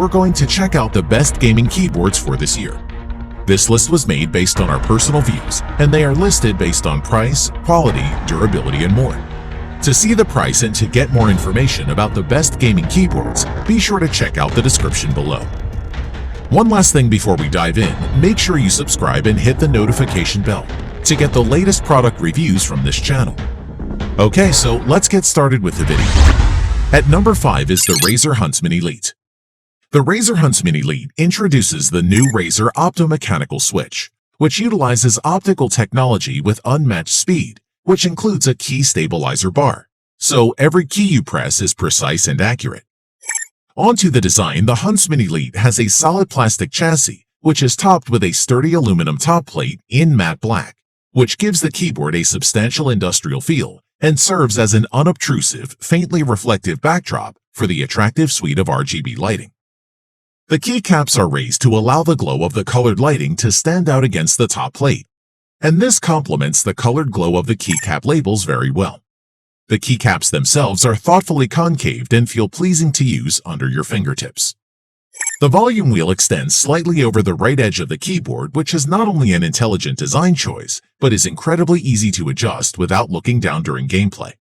we're going to check out the best gaming keyboards for this year. This list was made based on our personal views, and they are listed based on price, quality, durability, and more. To see the price and to get more information about the best gaming keyboards, be sure to check out the description below. One last thing before we dive in, make sure you subscribe and hit the notification bell to get the latest product reviews from this channel. Okay, so let's get started with the video. At number 5 is the Razer Huntsman Elite. The Razer Huntsman Elite introduces the new Razer optomechanical switch, which utilizes optical technology with unmatched speed, which includes a key stabilizer bar, so every key you press is precise and accurate. Onto the design, the Huntsman Elite has a solid plastic chassis, which is topped with a sturdy aluminum top plate in matte black, which gives the keyboard a substantial industrial feel and serves as an unobtrusive, faintly reflective backdrop for the attractive suite of RGB lighting. The keycaps are raised to allow the glow of the colored lighting to stand out against the top plate, and this complements the colored glow of the keycap labels very well. The keycaps themselves are thoughtfully concaved and feel pleasing to use under your fingertips. The volume wheel extends slightly over the right edge of the keyboard, which is not only an intelligent design choice, but is incredibly easy to adjust without looking down during gameplay.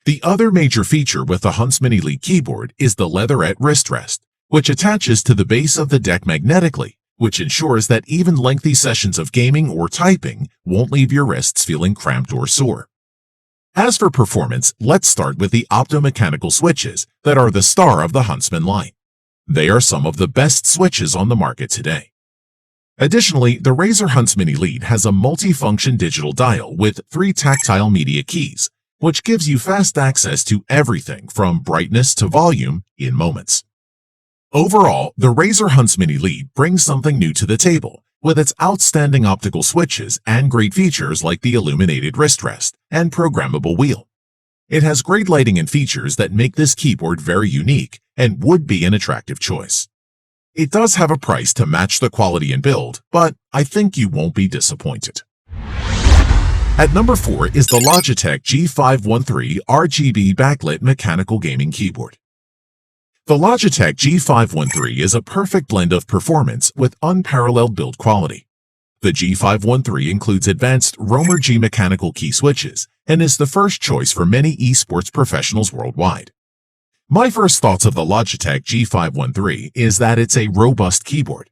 The other major feature with the Huntsman Elite keyboard is the leatherette wrist rest, which attaches to the base of the deck magnetically, which ensures that even lengthy sessions of gaming or typing won't leave your wrists feeling cramped or sore. As for performance, let's start with the optomechanical switches that are the star of the Huntsman line. They are some of the best switches on the market today. Additionally, the Razer Huntsman Elite has a multifunction digital dial with 3 tactile media keys, which gives you fast access to everything from brightness to volume in moments. Overall, the Razer Huntsman Elite brings something new to the table with its outstanding optical switches and great features like the illuminated wrist rest and programmable wheel. It has great lighting and features that make this keyboard very unique and would be an attractive choice. It does have a price to match the quality and build, but I think you won't be disappointed. At number 4 is the Logitech G513 RGB Backlit Mechanical Gaming Keyboard. The Logitech G513 is a perfect blend of performance with unparalleled build quality. The G513 includes advanced Romer G mechanical key switches and is the first choice for many esports professionals worldwide. My first thoughts of the Logitech G513 is that it's a robust keyboard.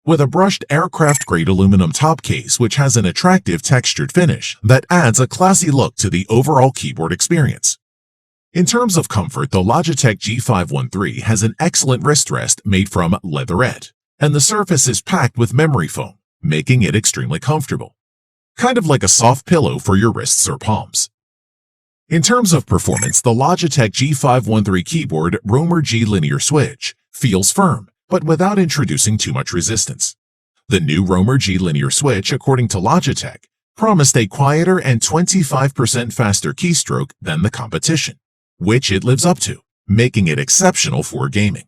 With a brushed aircraft-grade aluminum top case which has an attractive textured finish that adds a classy look to the overall keyboard experience. In terms of comfort, the Logitech G513 has an excellent wrist rest made from leatherette, and the surface is packed with memory foam, making it extremely comfortable. Kind of like a soft pillow for your wrists or palms. In terms of performance, the Logitech G513 keyboard Romer G linear switch feels firm, but without introducing too much resistance. The new Romer G linear switch, according to Logitech, promised a quieter and 25% faster keystroke than the competition, which it lives up to, making it exceptional for gaming.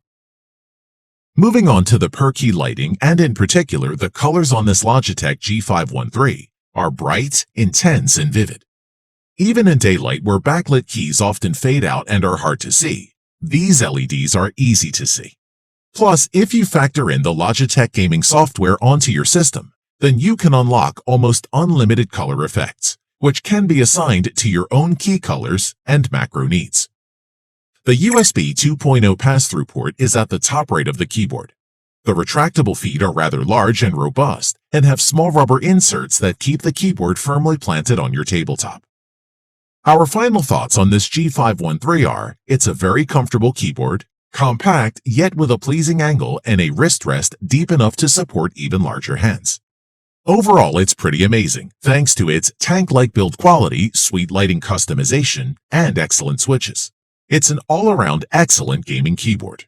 Moving on to the per-key lighting, and in particular the colors on this Logitech G513 are bright, intense, and vivid. Even in daylight where backlit keys often fade out and are hard to see, these LEDs are easy to see. Plus, if you factor in the Logitech gaming software onto your system, then you can unlock almost unlimited color effects, which can be assigned to your own key colors and macro needs. The USB 2.0 pass-through port is at the top right of the keyboard. The retractable feet are rather large and robust and have small rubber inserts that keep the keyboard firmly planted on your tabletop. Our final thoughts on this G513 are, it's a very comfortable keyboard, compact yet with a pleasing angle and a wrist rest deep enough to support even larger hands. Overall, it's pretty amazing, thanks to its tank-like build quality, sweet lighting customization, and excellent switches. It's an all-around excellent gaming keyboard.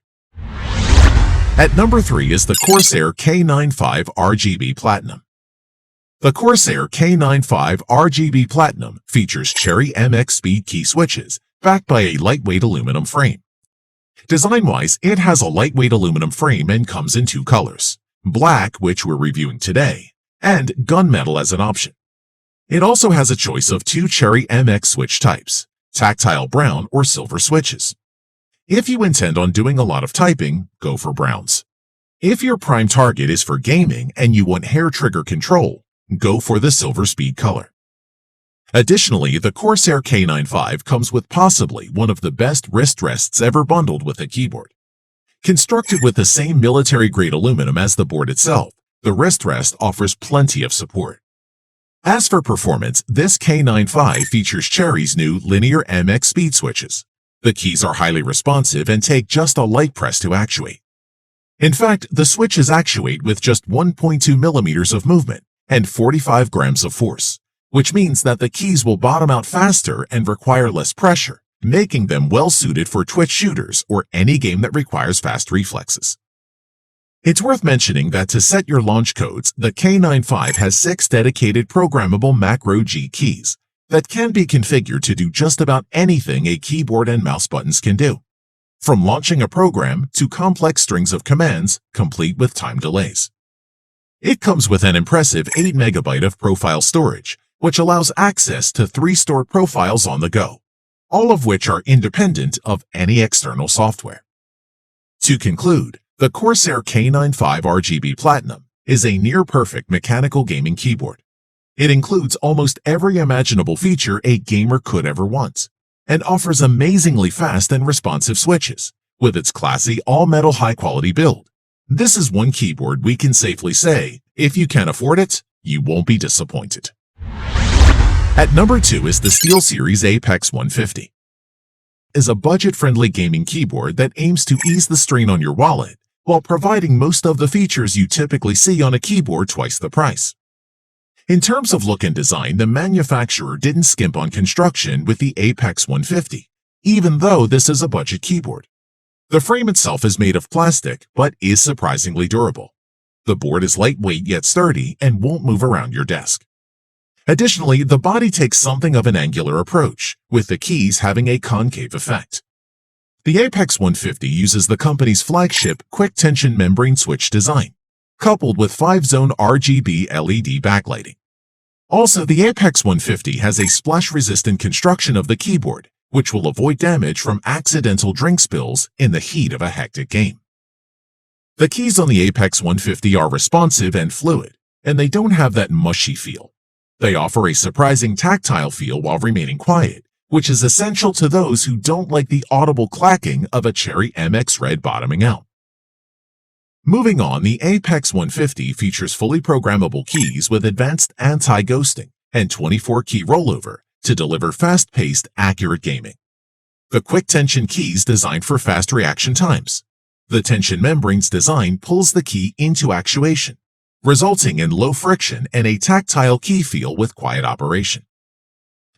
At number 3 is the Corsair K95 RGB Platinum. The Corsair K95 RGB Platinum features Cherry MX speed key switches backed by a lightweight aluminum frame. Design-wise, it has a lightweight aluminum frame and comes in 2 colors, black, which we're reviewing today, and gunmetal as an option. It also has a choice of 2 Cherry MX switch types, tactile brown or silver switches. If you intend on doing a lot of typing, go for browns. If your prime target is for gaming and you want hair trigger control, go for the silver speed color. Additionally, the Corsair K95 comes with possibly one of the best wrist rests ever bundled with a keyboard. Constructed with the same military-grade aluminum as the board itself, the wrist rest offers plenty of support. As for performance, this K95 features Cherry's new linear MX speed switches. The keys are highly responsive and take just a light press to actuate. In fact, the switches actuate with just 1.2 millimeters of movement and 45 grams of force, which means that the keys will bottom out faster and require less pressure, making them well-suited for twitch shooters or any game that requires fast reflexes. It's worth mentioning that to set your launch codes, the K95 has 6 dedicated programmable macro G keys that can be configured to do just about anything a keyboard and mouse buttons can do, from launching a program to complex strings of commands, complete with time delays. It comes with an impressive 8 MB of profile storage, which allows access to 3 stored profiles on the go, all of which are independent of any external software. To conclude, the Corsair K95 RGB Platinum is a near-perfect mechanical gaming keyboard. It includes almost every imaginable feature a gamer could ever want, and offers amazingly fast and responsive switches. With its classy all-metal high-quality build, this is one keyboard we can safely say, if you can afford it, you won't be disappointed. At number 2 is the SteelSeries HyperX 150. Is a budget-friendly gaming keyboard that aims to ease the strain on your wallet while providing most of the features you typically see on a keyboard twice the price. In terms of look and design, the manufacturer didn't skimp on construction with the HyperX 150, even though this is a budget keyboard. The frame itself is made of plastic, but is surprisingly durable. The board is lightweight yet sturdy and won't move around your desk. Additionally, the body takes something of an angular approach, with the keys having a concave effect. The HyperX 150 uses the company's flagship quick-tension membrane switch design, coupled with 5-zone RGB LED backlighting. Also, the HyperX 150 has a splash-resistant construction of the keyboard, which will avoid damage from accidental drink spills in the heat of a hectic game. The keys on the HyperX 150 are responsive and fluid, and they don't have that mushy feel. They offer a surprising tactile feel while remaining quiet, which is essential to those who don't like the audible clacking of a Cherry MX Red bottoming out. Moving on, the HyperX 150 features fully programmable keys with advanced anti-ghosting and 24-key rollover to deliver fast-paced, accurate gaming. The quick tension keys designed for fast reaction times. The tension membrane's design pulls the key into actuation, resulting in low friction and a tactile key feel with quiet operation.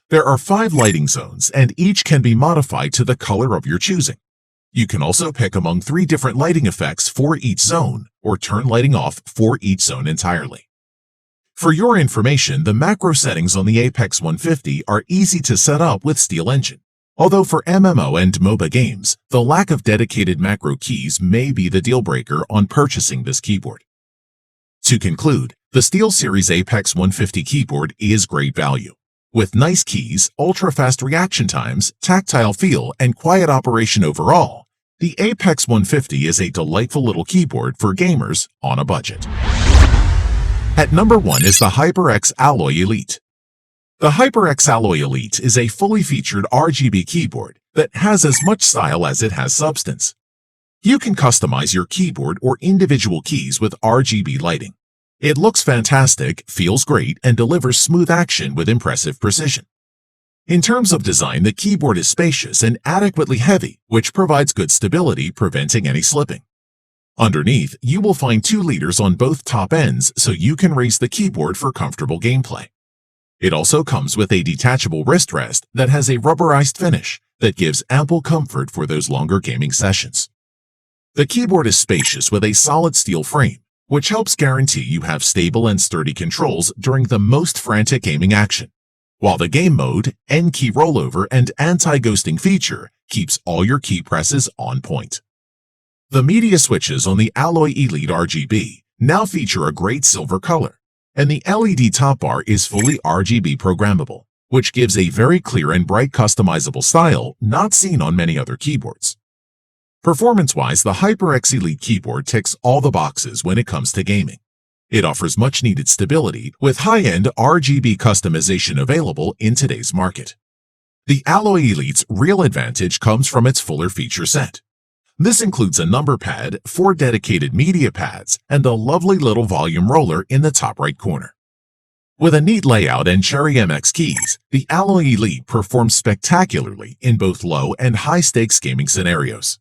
There are 5 lighting zones, and each can be modified to the color of your choosing. You can also pick among 3 different lighting effects for each zone, or turn lighting off for each zone entirely. For your information, the macro settings on the HyperX 150 are easy to set up with SteelEngine, although for MMO and MOBA games, the lack of dedicated macro keys may be the deal-breaker on purchasing this keyboard. To conclude, the SteelSeries HyperX 150 keyboard is great value. With nice keys, ultra-fast reaction times, tactile feel, and quiet operation overall, the HyperX 150 is a delightful little keyboard for gamers on a budget. At number 1 is the HyperX Alloy Elite. The HyperX Alloy Elite is a fully featured RGB keyboard that has as much style as it has substance. You can customize your keyboard or individual keys with RGB lighting. It looks fantastic, feels great, and delivers smooth action with impressive precision. In terms of design, the keyboard is spacious and adequately heavy, which provides good stability, preventing any slipping. Underneath, you will find 2 leaders on both top ends so you can raise the keyboard for comfortable gameplay. It also comes with a detachable wrist rest that has a rubberized finish that gives ample comfort for those longer gaming sessions. The keyboard is spacious with a solid steel frame, which helps guarantee you have stable and sturdy controls during the most frantic gaming action, while the game mode, N-key rollover, and anti-ghosting feature keeps all your key presses on point. The media switches on the Alloy Elite RGB now feature a great silver color, and the LED top bar is fully RGB programmable, which gives a very clear and bright customizable style not seen on many other keyboards. Performance-wise, the HyperX Elite keyboard ticks all the boxes when it comes to gaming. It offers much-needed stability with high-end RGB customization available in today's market. The Alloy Elite's real advantage comes from its fuller feature set. This includes a number pad, 4 dedicated media pads, and a lovely little volume roller in the top right corner. With a neat layout and Cherry MX keys, the Alloy Elite performs spectacularly in both low and high-stakes gaming scenarios.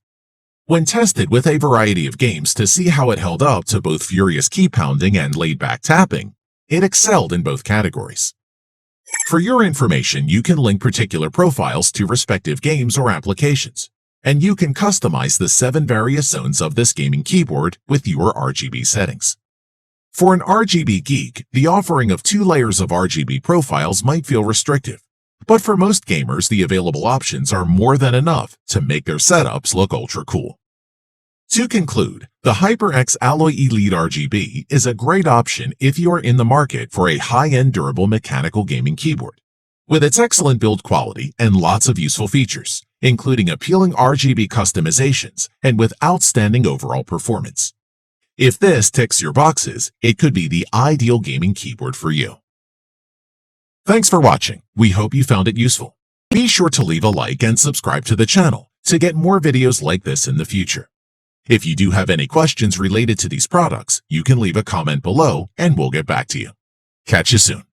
When tested with a variety of games to see how it held up to both furious key pounding and laid-back tapping, it excelled in both categories. For your information, you can link particular profiles to respective games or applications, and you can customize the 7 various zones of this gaming keyboard with your RGB settings. For an RGB geek, the offering of 2 layers of RGB profiles might feel restrictive, but for most gamers, the available options are more than enough to make their setups look ultra cool. To conclude, the HyperX Alloy Elite RGB is a great option if you are in the market for a high-end durable mechanical gaming keyboard. With its excellent build quality and lots of useful features, including appealing RGB customizations and with outstanding overall performance. If this ticks your boxes, it could be the ideal gaming keyboard for you. Thanks for watching. We hope you found it useful. Be sure to leave a like and subscribe to the channel to get more videos like this in the future. If you do have any questions related to these products, you can leave a comment below and we'll get back to you. Catch you soon.